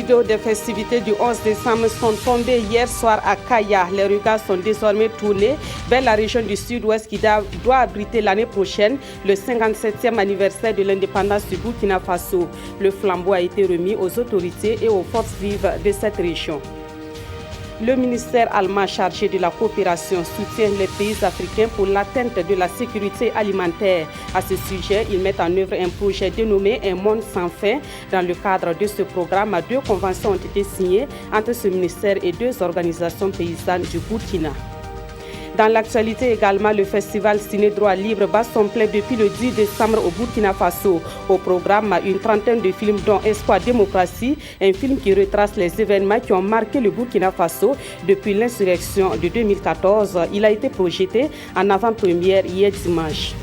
rideaux des festivités du 11 décembre sont tombés hier soir à Kaya. Les regards sont désormais tournés vers la région du sud-ouest qui doit abriter l'année prochaine le 57e anniversaire de l'indépendance du Burkina Faso. Le flambeau a été remis aux autorités et aux forces vives de cette région. Le ministère allemand chargé de la coopération soutient les pays africains pour l'atteinte de la sécurité alimentaire. À ce sujet, ils mettent en œuvre un projet dénommé Un monde sans faim. Dans le cadre de ce programme, 2 conventions ont été signées entre ce ministère et 2 organisations paysannes du Burkina. Dans l'actualité également, le festival Ciné Droit Libre bat son plein depuis le 10 décembre au Burkina Faso. Au programme, une trentaine de films dont Espoir Démocratie, un film qui retrace les événements qui ont marqué le Burkina Faso depuis l'insurrection de 2014. Il a été projeté en avant-première hier dimanche.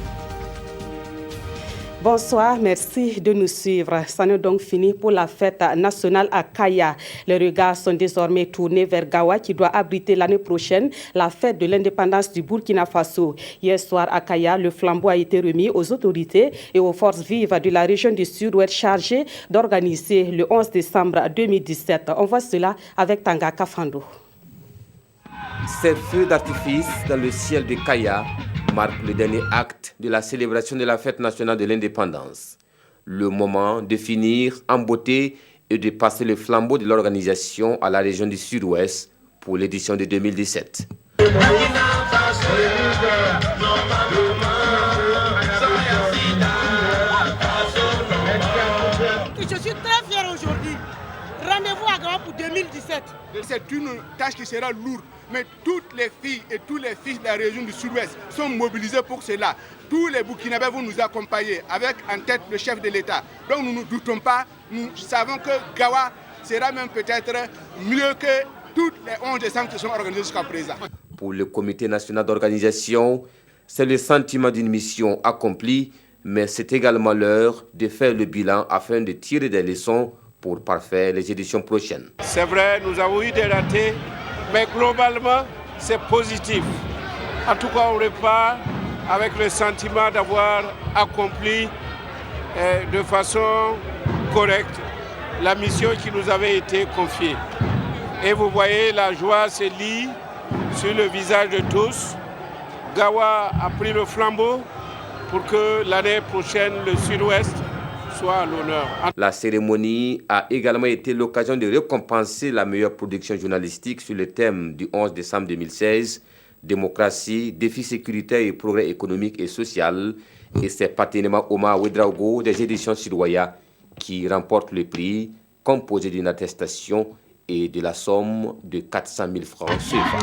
Bonsoir, merci de nous suivre. Ça n'est donc fini pour la fête nationale à Kaya. Les regards sont désormais tournés vers Gawa qui doit abriter l'année prochaine la fête de l'indépendance du Burkina Faso. Hier soir à Kaya, le flambeau a été remis aux autorités et aux forces vives de la région du Sud-Ouest chargées d'organiser le 11 décembre 2017. On voit cela avec Tanga Kafando. Ces feux d'artifice dans le ciel de Kaya marque le dernier acte de la célébration de la fête nationale de l'indépendance. Le moment de finir en beauté et de passer le flambeau de l'organisation à la région du Sud-Ouest pour l'édition de 2017. Je suis très fier aujourd'hui. Rendez-vous à Gawa pour 2017. C'est une tâche qui sera lourde. Mais toutes les filles et tous les fils de la région du Sud-Ouest sont mobilisés pour cela. Tous les Burkinabés vont nous accompagner avec en tête le chef de l'État. Donc nous ne doutons pas, nous savons que Gawa sera même peut-être mieux que toutes les 11 décembre qui sont organisées jusqu'à présent. Pour le comité national d'organisation, c'est le sentiment d'une mission accomplie, mais c'est également l'heure de faire le bilan afin de tirer des leçons pour parfaire les éditions prochaines. C'est vrai, nous avons eu des ratés. Mais globalement, c'est positif. En tout cas, on repart avec le sentiment d'avoir accompli de façon correcte la mission qui nous avait été confiée. Et vous voyez, la joie se lit sur le visage de tous. Gawa a pris le flambeau pour que l'année prochaine, le Sud-Ouest soit à l'honneur. La cérémonie a également été l'occasion de récompenser la meilleure production journalistique sur le thème du 11 décembre 2016, démocratie, défis sécuritaires et progrès économique et social. Et c'est partenariat Omar Ouedraogo des éditions Sidoya qui remporte le prix, composé d'une attestation et de la somme de 400 000 francs CFA.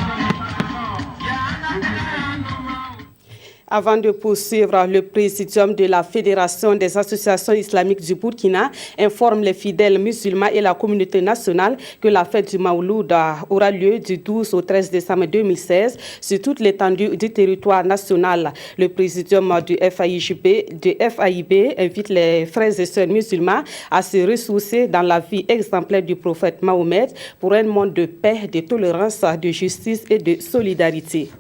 Avant de poursuivre, le présidium de la Fédération des associations islamiques du Burkina informe les fidèles musulmans et la communauté nationale que la fête du Maouloud aura lieu du 12 au 13 décembre 2016 sur toute l'étendue du territoire national. Le présidium du FAIB invite les frères et sœurs musulmans à se ressourcer dans la vie exemplaire du prophète Mahomet pour un monde de paix, de tolérance, de justice et de solidarité.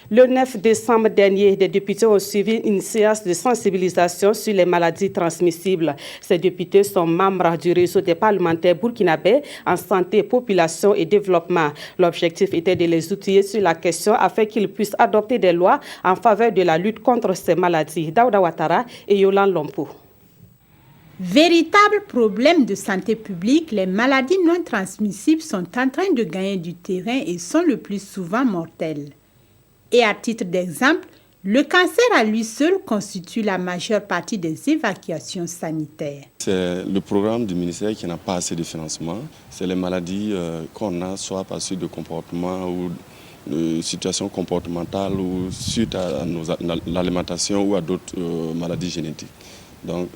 Le 9 décembre dernier, des députés ont suivi une séance de sensibilisation sur les maladies transmissibles. Ces députés sont membres du réseau des parlementaires burkinabés en santé, population et développement. L'objectif était de les outiller sur la question afin qu'ils puissent adopter des lois en faveur de la lutte contre ces maladies. Daouda Ouattara et Yolande Lompo. Véritable problème de santé publique, les maladies non transmissibles sont en train de gagner du terrain et sont le plus souvent mortelles. Et à titre d'exemple, le cancer à lui seul constitue la majeure partie des évacuations sanitaires. C'est le programme du ministère qui n'a pas assez de financement. C'est les maladies qu'on a, soit par suite de comportement ou de situations comportementales ou suite à l'alimentation ou à d'autres maladies génétiques. Donc,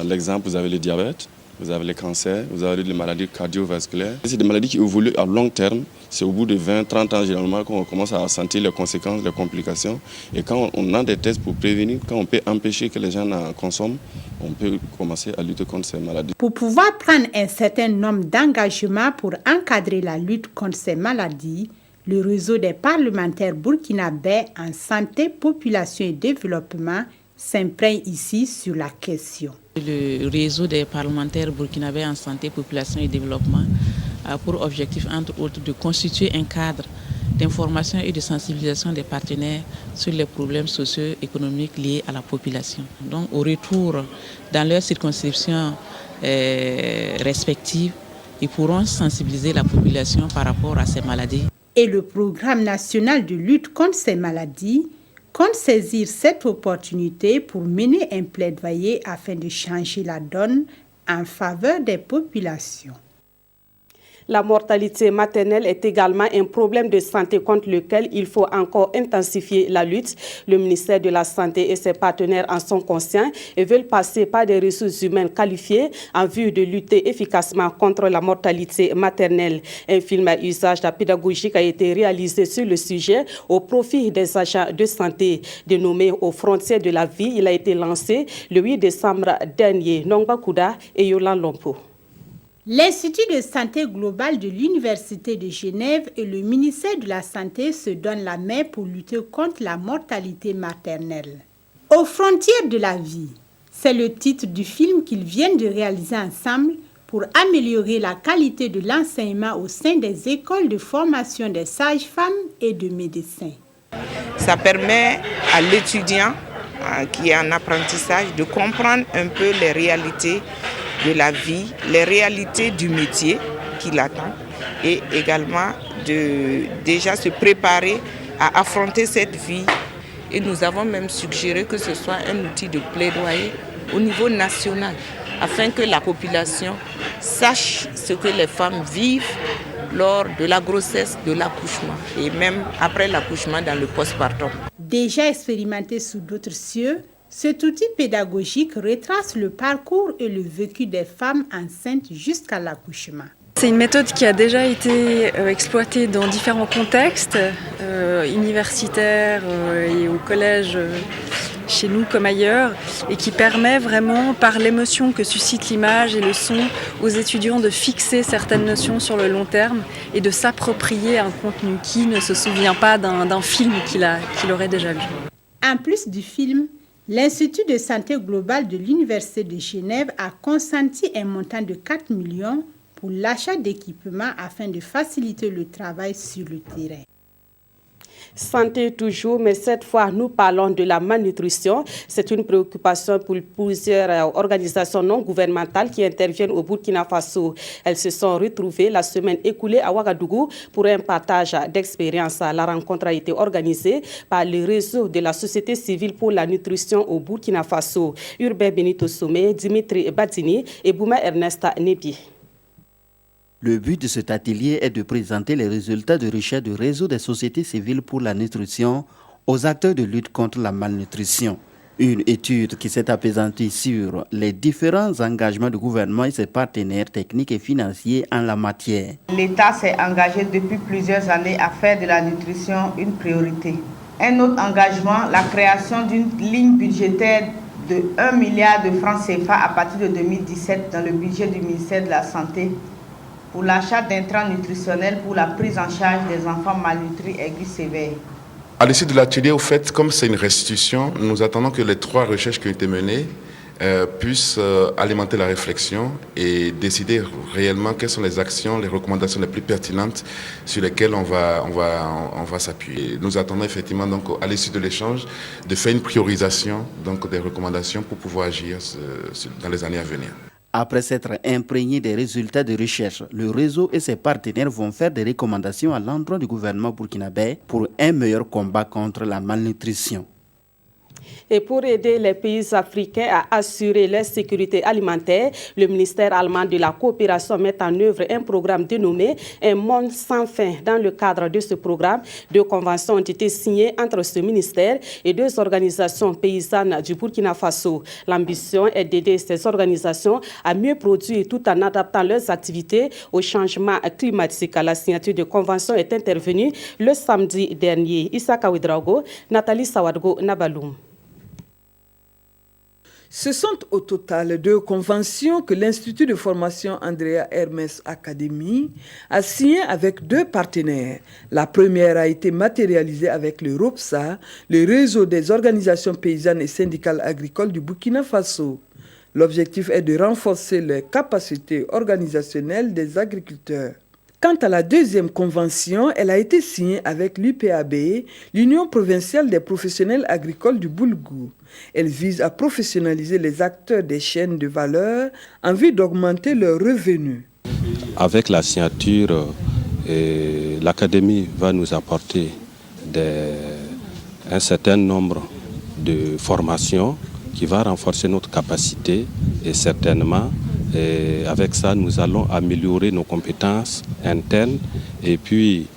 l'exemple, vous avez le diabète, vous avez les cancers, vous avez les maladies cardiovasculaires. C'est des maladies qui évoluent à long terme. C'est au bout de 20-30 ans généralement qu'on commence à sentir les conséquences, les complications. Et quand on a des tests pour prévenir, quand on peut empêcher que les gens en consomment, on peut commencer à lutter contre ces maladies. Pour pouvoir prendre un certain nombre d'engagements pour encadrer la lutte contre ces maladies, le réseau des parlementaires burkinabés en santé, population et développement s'imprègne ici sur la question. Le réseau des parlementaires burkinabés en santé, population et développement a pour objectif, entre autres, de constituer un cadre d'information et de sensibilisation des partenaires sur les problèmes socio-économiques liés à la population. Donc, au retour dans leurs circonscriptions respectives, ils pourront sensibiliser la population par rapport à ces maladies. Et le programme national de lutte contre ces maladies compte saisir cette opportunité pour mener un plaidoyer afin de changer la donne en faveur des populations. La mortalité maternelle est également un problème de santé contre lequel il faut encore intensifier la lutte. Le ministère de la Santé et ses partenaires en sont conscients et veulent passer par des ressources humaines qualifiées en vue de lutter efficacement contre la mortalité maternelle. Un film à usage pédagogique a été réalisé sur le sujet au profit des agents de santé. Dénommé aux frontières de la vie, il a été lancé le 8 décembre dernier. Nongba Kouda et Yolan Lompo. L'Institut de santé globale de l'Université de Genève et le ministère de la Santé se donnent la main pour lutter contre la mortalité maternelle. Aux frontières de la vie, c'est le titre du film qu'ils viennent de réaliser ensemble pour améliorer la qualité de l'enseignement au sein des écoles de formation des sages-femmes et de médecins. Ça permet à l'étudiant qui est en apprentissage de comprendre un peu les réalités de la vie, les réalités du métier qui l'attend et également de déjà se préparer à affronter cette vie. Et nous avons même suggéré que ce soit un outil de plaidoyer au niveau national afin que la population sache ce que les femmes vivent lors de la grossesse, de l'accouchement et même après l'accouchement dans le postpartum. Déjà expérimenté sous d'autres cieux, cet outil pédagogique retrace le parcours et le vécu des femmes enceintes jusqu'à l'accouchement. C'est une méthode qui a déjà été exploitée dans différents contextes, universitaires et au collège, chez nous comme ailleurs, et qui permet vraiment, par l'émotion que suscite l'image et le son, aux étudiants de fixer certaines notions sur le long terme et de s'approprier un contenu qui ne se souvient pas d'un film qu'il aurait déjà vu. En plus du film, l'Institut de santé globale de l'Université de Genève a consenti un montant de 4 millions pour l'achat d'équipements afin de faciliter le travail sur le terrain. Santé toujours, mais cette fois, nous parlons de la malnutrition. C'est une préoccupation pour plusieurs organisations non gouvernementales qui interviennent au Burkina Faso. Elles se sont retrouvées la semaine écoulée à Ouagadougou pour un partage d'expériences. La rencontre a été organisée par le réseau de la société civile pour la nutrition au Burkina Faso. Urbain Benito Somé, Dimitri Badini et Bouma Ernest Nebi. Le but de cet atelier est de présenter les résultats de recherche du réseau des sociétés civiles pour la nutrition aux acteurs de lutte contre la malnutrition. Une étude qui s'est apaisantie sur les différents engagements du gouvernement et ses partenaires techniques et financiers en la matière. L'État s'est engagé depuis plusieurs années à faire de la nutrition une priorité. Un autre engagement, la création d'une ligne budgétaire de 1 milliard de francs CFA à partir de 2017 dans le budget du ministère de la Santé pour l'achat d'intrants nutritionnels pour la prise en charge des enfants malnutris aigus sévères. À l'issue de l'atelier, au fait, comme c'est une restitution, nous attendons que les 3 recherches qui ont été menées puissent alimenter la réflexion et décider réellement quelles sont les actions, les recommandations les plus pertinentes sur lesquelles on va s'appuyer. Nous attendons effectivement, donc, à l'issue de l'échange, de faire une priorisation donc, des recommandations pour pouvoir agir dans les années à venir. Après s'être imprégné des résultats de recherche, le réseau et ses partenaires vont faire des recommandations à l'endroit du gouvernement burkinabé pour un meilleur combat contre la malnutrition. Et pour aider les pays africains à assurer leur sécurité alimentaire, le ministère allemand de la coopération met en œuvre un programme dénommé Un monde sans faim. Dans le cadre de ce programme, 2 conventions ont été signées entre ce ministère et 2 organisations paysannes du Burkina Faso. L'ambition est d'aider ces organisations à mieux produire tout en adaptant leurs activités au changement climatique. La signature de convention est intervenue le samedi dernier. Issa Kawidrago, Nathalie Sawadgo, Nabaloum. Ce sont au total 2 conventions que l'Institut de formation Andrea Hermes Academy a signées avec 2 partenaires. La première a été matérialisée avec le ROPSA, le réseau des organisations paysannes et syndicales agricoles du Burkina Faso. L'objectif est de renforcer les capacités organisationnelles des agriculteurs. Quant à la deuxième convention, elle a été signée avec l'UPAB, l'Union provinciale des professionnels agricoles du Boulgou. Elle vise à professionnaliser les acteurs des chaînes de valeur en vue d'augmenter leurs revenus. Avec la signature, l'Académie va nous apporter un certain nombre de formations qui va renforcer notre capacité et certainement, avec ça, nous allons améliorer nos compétences internes et puis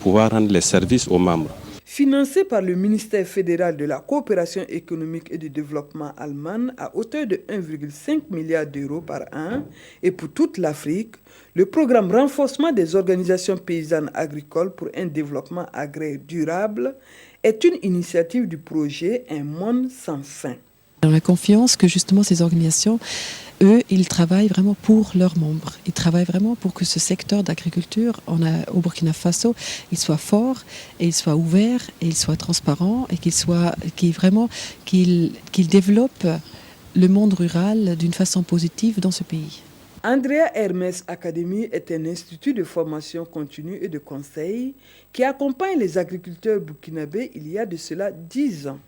pouvoir rendre les services aux membres. Financé par le ministère fédéral de la coopération économique et du développement allemand à hauteur de 1,5 milliard d'euros par an et pour toute l'Afrique, le programme renforcement des organisations paysannes agricoles pour un développement agraire durable est une initiative du projet Un monde sans fin. On a confiance que justement ces organisations, eux, ils travaillent vraiment pour leurs membres. Ils travaillent vraiment pour que ce secteur d'agriculture au Burkina Faso, il soit fort, et il soit ouvert, et il soit transparent, et qu'il développe le monde rural d'une façon positive dans ce pays. Andrea Hermes Academy est un institut de formation continue et de conseil qui accompagne les agriculteurs burkinabés il y a de cela 10 ans.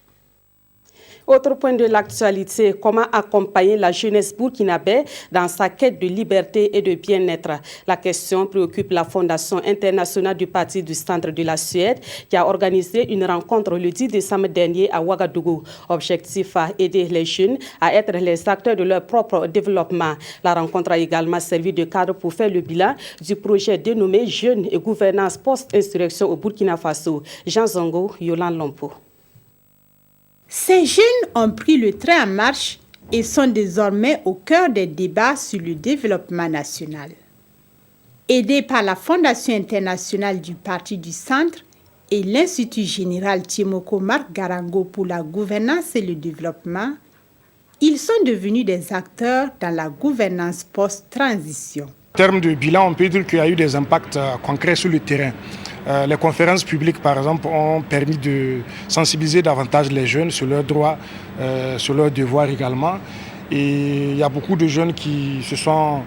Autre point de l'actualité, comment accompagner la jeunesse burkinabé dans sa quête de liberté et de bien-être. La question préoccupe la Fondation internationale du Parti du Centre de la Suède qui a organisé une rencontre le 10 décembre dernier à Ouagadougou. Objectif à aider les jeunes à être les acteurs de leur propre développement. La rencontre a également servi de cadre pour faire le bilan du projet dénommé Jeunes et gouvernance post-insurrection au Burkina Faso. Jean Zongo, Yolande Lompo. Ces jeunes ont pris le train en marche et sont désormais au cœur des débats sur le développement national. Aidés par la Fondation internationale du Parti du Centre et l'Institut général Tiemoko Marc Garango pour la gouvernance et le développement, ils sont devenus des acteurs dans la gouvernance post-transition. En termes de bilan, on peut dire qu'il y a eu des impacts concrets sur le terrain. Les conférences publiques, par exemple, ont permis de sensibiliser davantage les jeunes sur leurs droits, sur leurs devoirs également. Et il y a beaucoup de jeunes qui se sont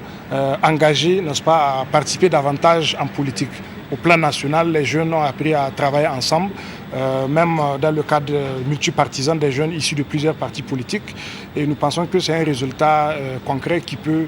engagés, n'est-ce pas, à participer davantage en politique. Au plan national, les jeunes ont appris à travailler ensemble, même dans le cadre multipartisan des jeunes issus de plusieurs partis politiques. Et nous pensons que c'est un résultat concret qui peut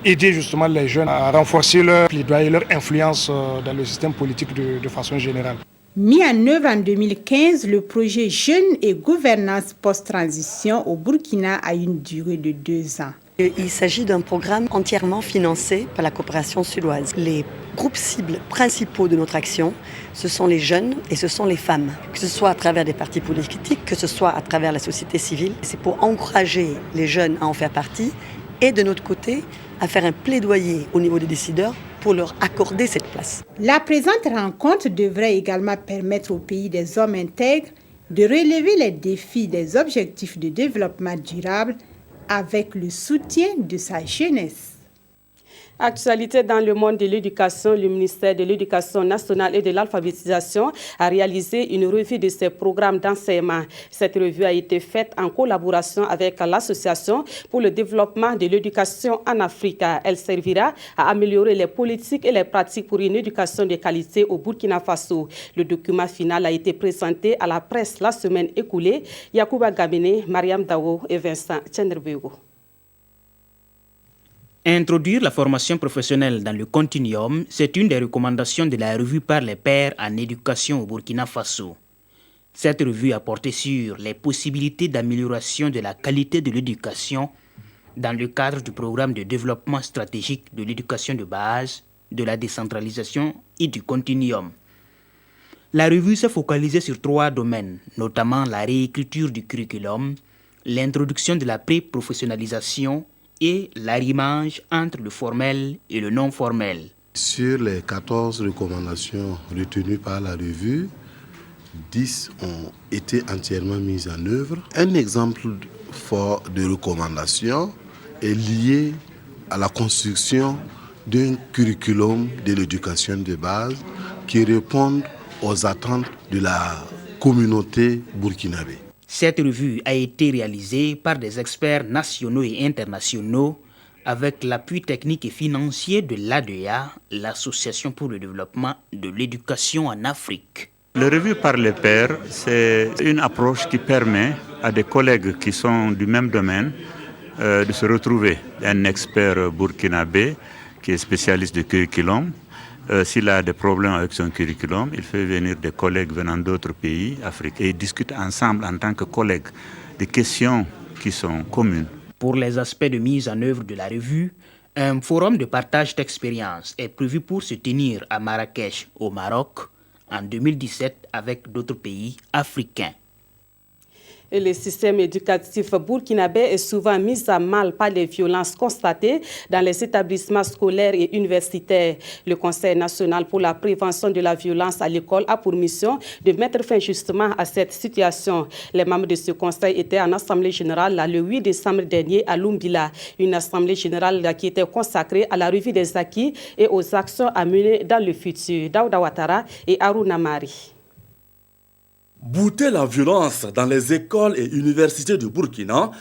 aider justement les jeunes à renforcer leur plaidoyer, leur influence dans le système politique de façon générale. Mis en œuvre en 2015, le projet Jeunes et gouvernance post-transition au Burkina a une durée de 2 ans. Il s'agit d'un programme entièrement financé par la coopération suédoise. Les groupes cibles principaux de notre action, ce sont les jeunes et ce sont les femmes. Que ce soit à travers des partis politiques, que ce soit à travers la société civile. C'est pour encourager les jeunes à en faire partie et de notre côté, à faire un plaidoyer au niveau des décideurs pour leur accorder cette place. La présente rencontre devrait également permettre au pays des hommes intègres de relever les défis des objectifs de développement durable avec le soutien de sa jeunesse. Actualité dans le monde de l'éducation, le ministère de l'Éducation nationale et de l'alphabétisation a réalisé une revue de ses programmes d'enseignement. Cette revue a été faite en collaboration avec l'Association pour le développement de l'éducation en Afrique. Elle servira à améliorer les politiques et les pratiques pour une éducation de qualité au Burkina Faso. Le document final a été présenté à la presse la semaine écoulée. Yacouba Gamene, Mariam Dawo et Vincent Tchenderbego. Introduire la formation professionnelle dans le continuum, c'est une des recommandations de la revue par les pairs en éducation au Burkina Faso. Cette revue a porté sur les possibilités d'amélioration de la qualité de l'éducation dans le cadre du programme de développement stratégique de l'éducation de base, de la décentralisation et du continuum. La revue s'est focalisée sur 3 domaines, notamment la réécriture du curriculum, l'introduction de la pré-professionnalisation et l'arrimage entre le formel et le non formel. Sur les 14 recommandations retenues par la revue, 10 ont été entièrement mises en œuvre. Un exemple fort de recommandation est lié à la construction d'un curriculum de l'éducation de base qui réponde aux attentes de la communauté burkinabé. Cette revue a été réalisée par des experts nationaux et internationaux avec l'appui technique et financier de l'ADEA, l'Association pour le développement de l'éducation en Afrique. La revue par les pairs, c'est une approche qui permet à des collègues qui sont du même domaine de se retrouver. Un expert burkinabé qui est spécialiste du curriculum, s'il a des problèmes avec son curriculum, il fait venir des collègues venant d'autres pays africains et ils discutent ensemble en tant que collègues des questions qui sont communes. Pour les aspects de mise en œuvre de la revue, un forum de partage d'expériences est prévu pour se tenir à Marrakech, au Maroc, en 2017 avec d'autres pays africains. Et le système éducatif burkinabé est souvent mis à mal par les violences constatées dans les établissements scolaires et universitaires. Le Conseil national pour la prévention de la violence à l'école a pour mission de mettre fin justement à cette situation. Les membres de ce conseil étaient en assemblée générale le 8 décembre dernier à Lumbila, une assemblée générale qui était consacrée à la revue des acquis et aux actions à mener dans le futur. Daouda Ouattara et Harouna Mari. Bouter la violence dans les écoles et universités du Burkina,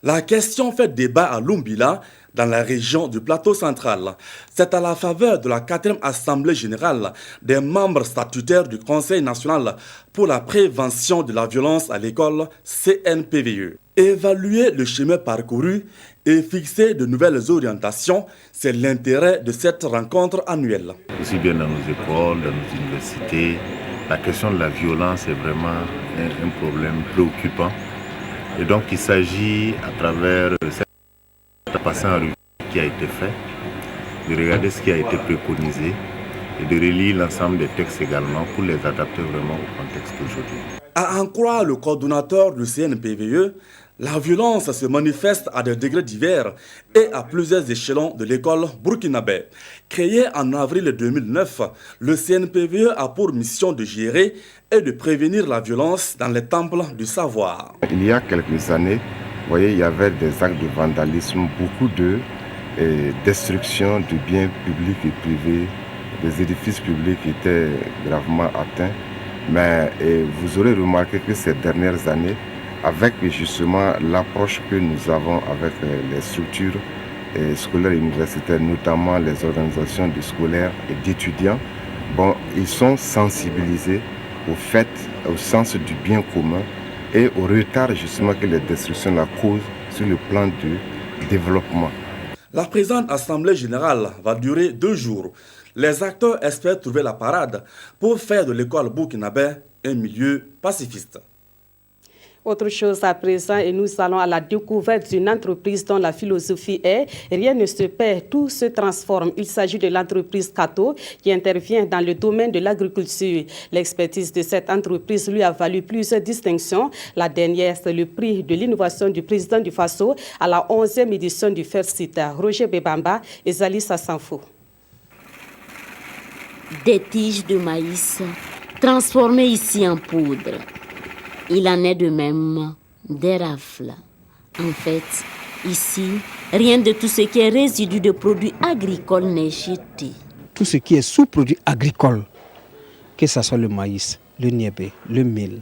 la question fait débat à Lumbila, dans la région du plateau central. C'est à la faveur de la 4e Assemblée générale des membres statutaires du Conseil national pour la prévention de la violence à l'école, CNPVE. Évaluer le chemin parcouru et fixer de nouvelles orientations, c'est l'intérêt de cette rencontre annuelle. Aussi bien dans nos écoles, dans nos universités, la question de la violence est vraiment un problème préoccupant. Et donc il s'agit, à travers cette passage en revue qui a été fait, de regarder ce qui a été préconisé et de relire l'ensemble des textes également pour les adapter vraiment au contexte d'aujourd'hui. À en croire le coordonnateur du CNPVE, la violence se manifeste à des degrés divers et à plusieurs échelons de l'école burkinabé. Créé en avril 2009, le CNPVE a pour mission de gérer et de prévenir la violence dans les temples du savoir. Il y a quelques années, vous voyez, il y avait des actes de vandalisme, beaucoup de destruction de biens publics et privés, des édifices publics étaient gravement atteints. Mais vous aurez remarqué que ces dernières années, avec justement l'approche que nous avons avec les structures scolaires et universitaires, notamment les organisations de scolaires et d'étudiants, ils sont sensibilisés au sens du bien commun et au retard justement que les destructions la causent sur le plan du développement. La présente Assemblée générale va durer 2 jours. Les acteurs espèrent trouver la parade pour faire de l'école burkinabé un milieu pacifiste. Autre chose à présent, et nous allons à la découverte d'une entreprise dont la philosophie est « Rien ne se perd, tout se transforme ». Il s'agit de l'entreprise Kato qui intervient dans le domaine de l'agriculture. L'expertise de cette entreprise lui a valu plusieurs distinctions. La dernière, c'est le prix de l'innovation du président du Faso à la 11e édition du FERCITA. Roger Bebamba et Zali Sassanfo. Des tiges de maïs transformées ici en poudre. Il en est de même des rafles. En fait, ici, rien de tout ce qui est résidu de produits agricoles n'est jeté. Tout ce qui est sous-produit agricole, que ce soit le maïs, le niébé, le mil,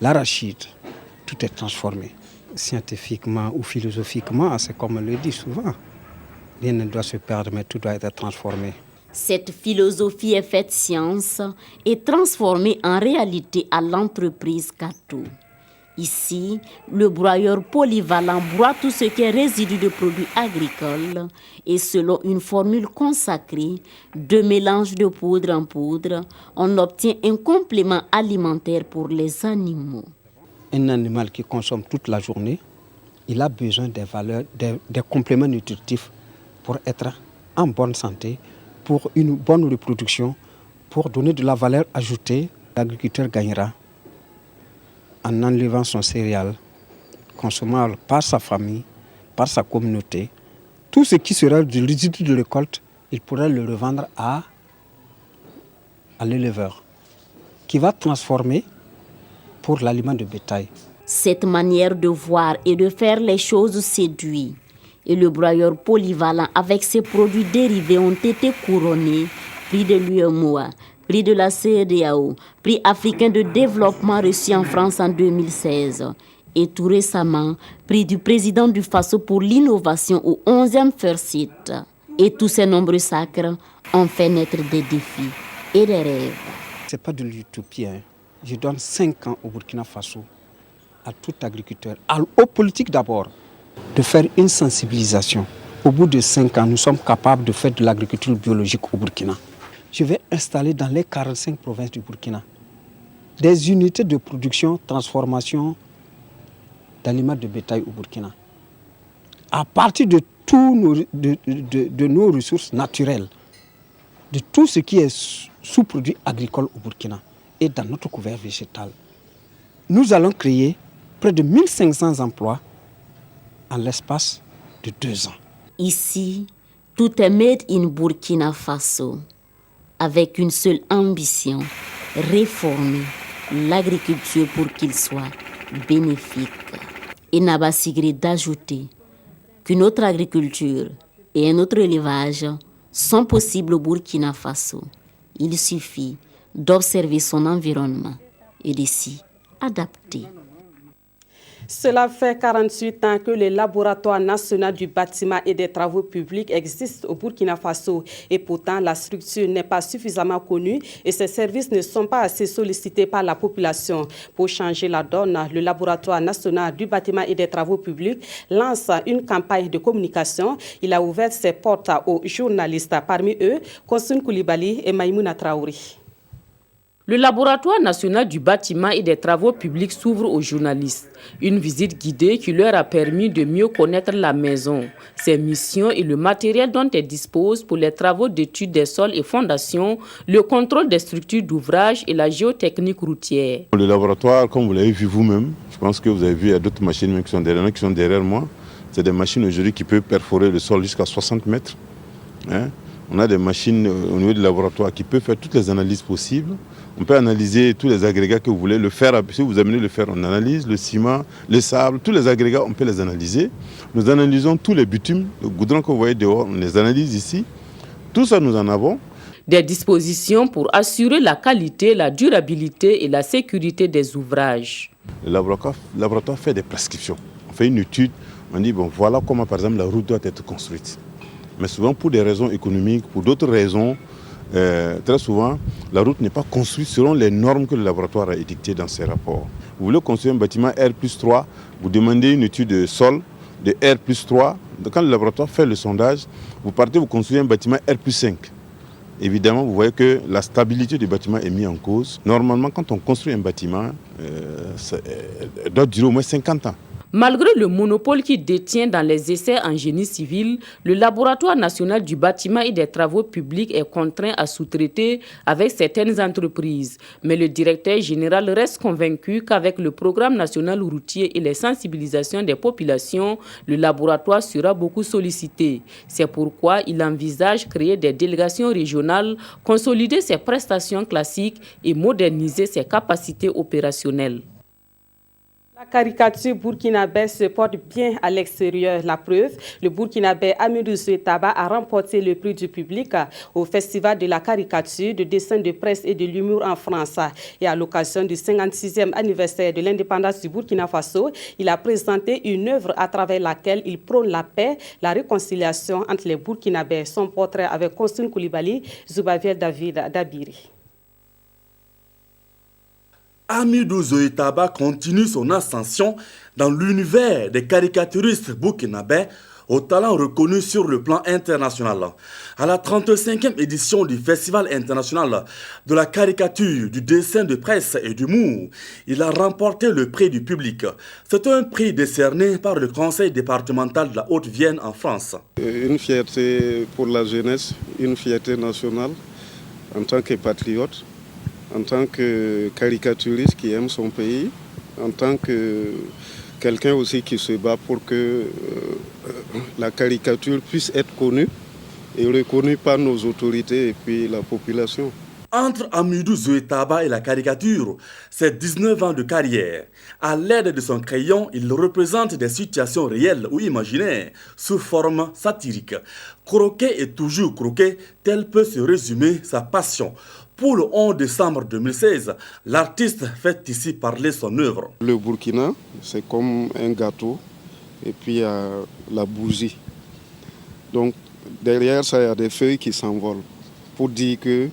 l'arachide, tout est transformé. Scientifiquement ou philosophiquement, c'est comme on le dit souvent. Rien ne doit se perdre, mais tout doit être transformé. Cette philosophie est faite science et transformée en réalité à l'entreprise Kato. Ici, le broyeur polyvalent broie tout ce qui est résidu de produits agricoles et selon une formule consacrée de mélange de poudre en poudre, on obtient un complément alimentaire pour les animaux. Un animal qui consomme toute la journée, il a besoin des compléments nutritifs pour être en bonne santé, pour une bonne reproduction, pour donner de la valeur ajoutée. L'agriculteur gagnera en enlevant son céréale, consommable par sa famille, par sa communauté. Tout ce qui sera du résidu de récolte, il pourra le revendre à l'éleveur, qui va transformer pour l'aliment de bétail. Cette manière de voir et de faire les choses séduit. Et le broyeur polyvalent avec ses produits dérivés ont été couronnés, prix de l'UEMOA, prix de la CEDEAO, prix africain de développement reçu en France en 2016. Et tout récemment, prix du président du Faso pour l'innovation au 11e FERCIT. Et tous ces nombreux sacres ont fait naître des défis et des rêves. Ce n'est pas de l'utopie. Je donne 5 ans au Burkina Faso, à tout agriculteur, aux politiques d'abord, de faire une sensibilisation. Au bout de 5 ans, nous sommes capables de faire de l'agriculture biologique au Burkina. Je vais installer dans les 45 provinces du Burkina des unités de production, transformation d'aliments de bétail au Burkina. À partir de de nos ressources naturelles, de tout ce qui est sous-produit agricole au Burkina et dans notre couvert végétal, nous allons créer près de 1500 emplois en l'espace de 2 ans. Ici, tout est made in Burkina Faso, avec une seule ambition, réformer l'agriculture pour qu'il soit bénéfique. Et Naba Sigri d'ajouter qu'une autre agriculture et un autre élevage sont possibles au Burkina Faso. Il suffit d'observer son environnement et de s'y adapter. Cela fait 48 ans que le laboratoire national du bâtiment et des travaux publics existe au Burkina Faso. Et pourtant, la structure n'est pas suffisamment connue et ses services ne sont pas assez sollicités par la population. Pour changer la donne, le laboratoire national du bâtiment et des travaux publics lance une campagne de communication. Il a ouvert ses portes aux journalistes, parmi eux, Konsun Koulibaly et Maïmouna Traoré. Le laboratoire national du bâtiment et des travaux publics s'ouvre aux journalistes. Une visite guidée qui leur a permis de mieux connaître la maison, ses missions et le matériel dont elle dispose pour les travaux d'études des sols et fondations, le contrôle des structures d'ouvrage et la géotechnique routière. Le laboratoire, comme vous l'avez vu vous-même, je pense que vous avez vu, il y a d'autres machines qui sont derrière moi. C'est des machines aujourd'hui qui peuvent perforer le sol jusqu'à 60 mètres. On a des machines au niveau du laboratoire qui peuvent faire toutes les analyses possibles. On peut analyser tous les agrégats que vous voulez. Le fer, si vous amenez le fer, on analyse. Le ciment, le sable, tous les agrégats, on peut les analyser. Nous analysons tous les bitumes, le goudron que vous voyez dehors, on les analyse ici. Tout ça, nous en avons. Des dispositions pour assurer la qualité, la durabilité et la sécurité des ouvrages. Le laboratoire fait des prescriptions. On fait une étude, on dit, bon, voilà comment, par exemple, la route doit être construite. Mais souvent, pour des raisons économiques, pour d'autres raisons, très souvent, la route n'est pas construite selon les normes que le laboratoire a édictées dans ses rapports. Vous voulez construire un bâtiment R+3, vous demandez une étude de sol de R+3. Quand le laboratoire fait le sondage, vous partez, vous construisez un bâtiment R+5. Évidemment, vous voyez que la stabilité du bâtiment est mise en cause. Normalement, quand on construit un bâtiment, ça doit durer au moins 50 ans. Malgré le monopole qu'il détient dans les essais en génie civil, le laboratoire national du bâtiment et des travaux publics est contraint à sous-traiter avec certaines entreprises. Mais le directeur général reste convaincu qu'avec le programme national routier et les sensibilisations des populations, le laboratoire sera beaucoup sollicité. C'est pourquoi il envisage créer des délégations régionales, consolider ses prestations classiques et moderniser ses capacités opérationnelles. La caricature burkinabé se porte bien à l'extérieur. La preuve, le burkinabé Amidou Zoetaba a remporté le prix du public au Festival de la caricature, de dessin de presse et de l'humour en France. Et à l'occasion du 56e anniversaire de l'indépendance du Burkina Faso, il a présenté une œuvre à travers laquelle il prône la paix, la réconciliation entre les Burkinabés. Son portrait avec Konsun Koulibaly, Zubaviel David Dabiri. Amidou Zoetaba continue son ascension dans l'univers des caricaturistes burkinabés au talent reconnu sur le plan international. À la 35e édition du Festival international de la caricature, du dessin de presse et d'humour, il a remporté le prix du public. C'est un prix décerné par le Conseil départemental de la Haute-Vienne en France. Une fierté pour la jeunesse, une fierté nationale en tant que patriote, en tant que caricaturiste qui aime son pays, en tant que quelqu'un aussi qui se bat pour que la caricature puisse être connue et reconnue par nos autorités et puis la population. Entre Amidou Zoetaba et la caricature, c'est 19 ans de carrière. À l'aide de son crayon, il représente des situations réelles ou imaginaires sous forme satirique. Croquer et toujours croquer, tel peut se résumer sa passion. Pour le 11 décembre 2016, l'artiste fait ici parler son œuvre. Le Burkina, c'est comme un gâteau et puis il y a la bougie. Donc derrière ça, il y a des feuilles qui s'envolent. Pour dire que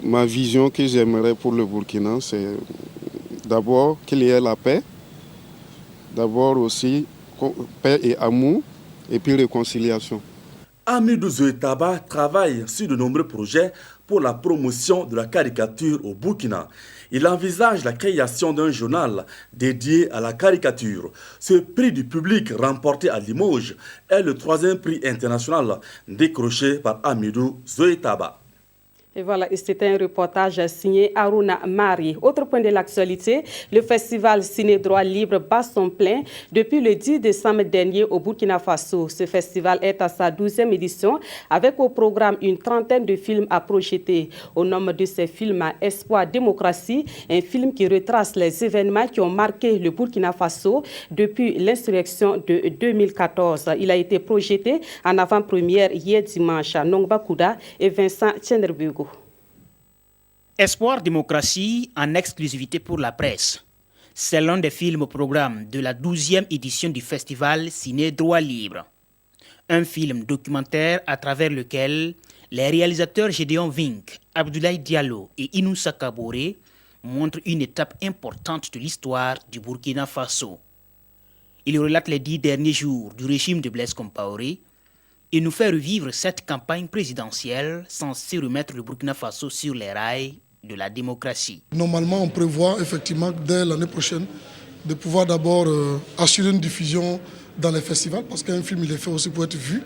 ma vision que j'aimerais pour le Burkina, c'est d'abord qu'il y ait la paix, d'abord aussi paix et amour, et puis réconciliation. Hamidou Zoetaba travaille sur de nombreux projets pour la promotion de la caricature au Burkina. Il envisage la création d'un journal dédié à la caricature. Ce prix du public remporté à Limoges est le 3e prix international décroché par Hamidou Zoetaba. Et voilà, c'était un reportage signé Aruna Mari. Autre point de l'actualité, le festival Ciné Droit Libre bat son plein depuis le 10 décembre dernier au Burkina Faso. Ce festival est à sa 12e édition avec au programme une trentaine de films à projeter. Au nombre de ces films, Espoir Démocratie, un film qui retrace les événements qui ont marqué le Burkina Faso depuis l'insurrection de 2014. Il a été projeté en avant-première hier dimanche à Nongba Kouda et Vincent Tchenderbugo. Espoir Démocratie en exclusivité pour la presse. C'est l'un des films au programme de la 12e édition du festival Ciné Droit Libre. Un film documentaire à travers lequel les réalisateurs Gédéon Vink, Abdoulaye Diallo et Inoussa Kaboré montrent une étape importante de l'histoire du Burkina Faso. Il relate les 10 derniers jours du régime de Blaise Compaoré et nous fait revivre cette campagne présidentielle censée remettre le Burkina Faso sur les rails de la démocratie. Normalement, on prévoit effectivement dès l'année prochaine de pouvoir d'abord assurer une diffusion dans les festivals, parce qu'un film il est fait aussi pour être vu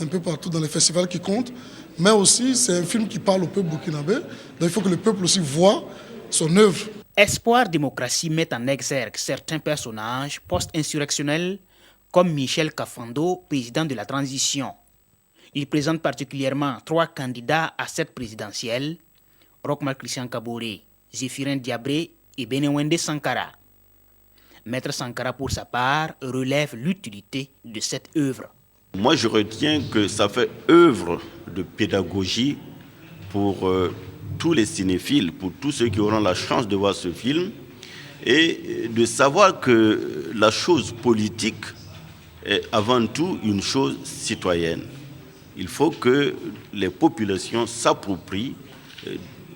un peu partout dans les festivals qui comptent, mais aussi c'est un film qui parle au peuple burkinabé, donc il faut que le peuple aussi voit son œuvre. Espoir Démocratie met en exergue certains personnages post-insurrectionnels comme Michel Kafando, président de la transition. Il présente particulièrement 3 candidats à cette présidentielle, Rochmark Christian Kaboré, Zéphirin Diabré et Benewende Sankara. Maître Sankara, pour sa part, relève l'utilité de cette œuvre. Moi, je retiens que ça fait œuvre de pédagogie pour tous les cinéphiles, pour tous ceux qui auront la chance de voir ce film, et de savoir que la chose politique est avant tout une chose citoyenne. Il faut que les populations s'approprient,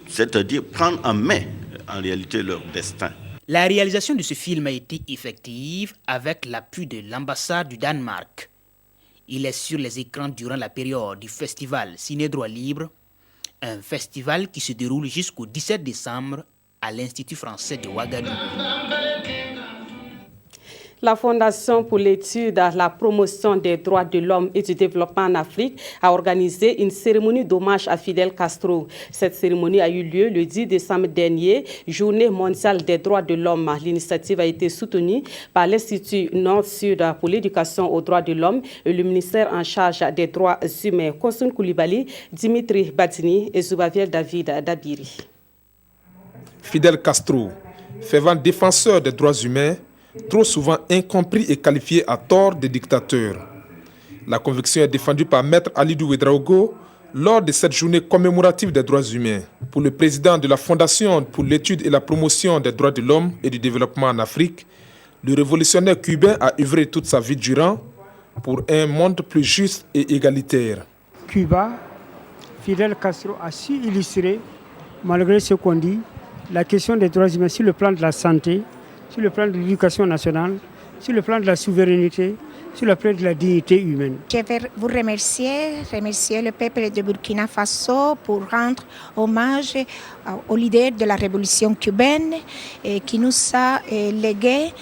c'est-à-dire prendre en main en réalité leur destin. La réalisation de ce film a été effective avec l'appui de l'ambassade du Danemark. Il est sur les écrans durant la période du festival Ciné Droit Libre, un festival qui se déroule jusqu'au 17 décembre à l'Institut français de Ouagadougou. La Fondation pour l'étude, la promotion des droits de l'homme et du développement en Afrique a organisé une cérémonie d'hommage à Fidel Castro. Cette cérémonie a eu lieu le 10 décembre dernier, journée mondiale des droits de l'homme. L'initiative a été soutenue par l'Institut Nord-Sud pour l'éducation aux droits de l'homme et le ministère en charge des droits humains. Kosun Koulibaly, Dimitri Badini et Zoubaviel David Dabiri. Fidel Castro, fervent défenseur des droits humains, trop souvent incompris et qualifié à tort de dictateur. La conviction est défendue par Maître Alidou Ouedraogo lors de cette journée commémorative des droits humains. Pour le président de la Fondation pour l'étude et la promotion des droits de l'homme et du développement en Afrique, le révolutionnaire cubain a œuvré toute sa vie durant pour un monde plus juste et égalitaire. Cuba, Fidel Castro a su illustrer, malgré ce qu'on dit, la question des droits humains sur le plan de la santé, sur le plan de l'éducation nationale, sur le plan de la souveraineté, sur le plan de la dignité humaine. Je vais vous remercier le peuple de Burkina Faso pour rendre hommage au leader de la révolution cubaine qui nous a légué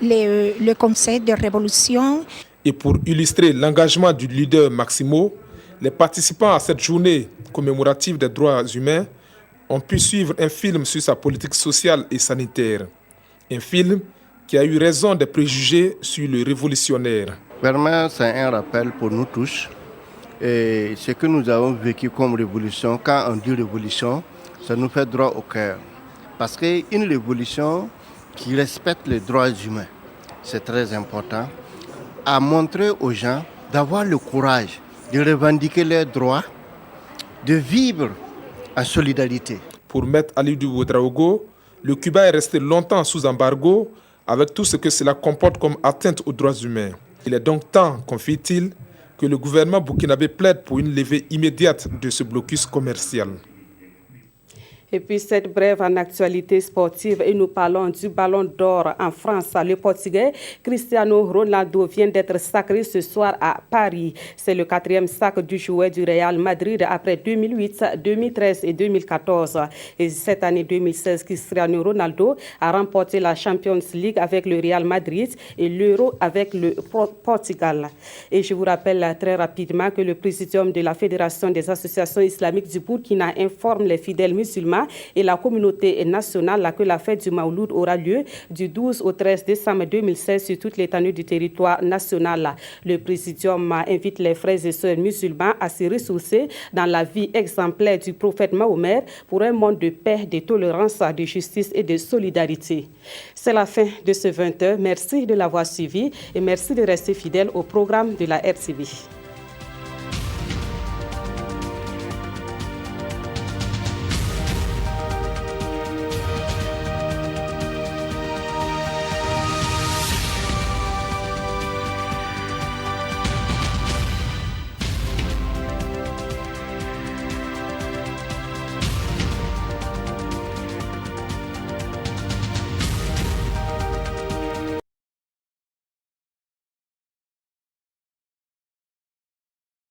le conseil de révolution. Et pour illustrer l'engagement du leader Maximo, les participants à cette journée commémorative des droits humains ont pu suivre un film sur sa politique sociale et sanitaire. Un film qui a eu raison des préjugés sur le révolutionnaire. Vraiment, c'est un rappel pour nous tous. Et ce que nous avons vécu comme révolution, quand on dit révolution, ça nous fait droit au cœur. Parce qu'une révolution qui respecte les droits humains, c'est très important, à montrer aux gens d'avoir le courage de revendiquer leurs droits, de vivre en solidarité. Pour Maître Alidou Ouedraogo, le Cuba est resté longtemps sous embargo avec tout ce que cela comporte comme atteinte aux droits humains. Il est donc temps, confie-t-il, que le gouvernement burkinabé plaide pour une levée immédiate de ce blocus commercial. Et puis cette brève en actualité sportive et nous parlons du Ballon d'Or en France. Le Portugais Cristiano Ronaldo vient d'être sacré ce soir à Paris. C'est le 4e sac du joueur du Real Madrid après 2008, 2013 et 2014. Et cette année 2016, Cristiano Ronaldo a remporté la Champions League avec le Real Madrid et l'Euro avec le Portugal. Et je vous rappelle très rapidement que le présidium de la Fédération des associations islamiques du Burkina informe les fidèles musulmans et la communauté nationale que la fête du Mawlud aura lieu du 12 au 13 décembre 2016 sur toute l'étendue du territoire national. Le présidium invite les frères et sœurs musulmans à se ressourcer dans la vie exemplaire du prophète Mahomet pour un monde de paix, de tolérance, de justice et de solidarité. C'est la fin de ce 20h. Merci de l'avoir suivi et merci de rester fidèle au programme de la RTV.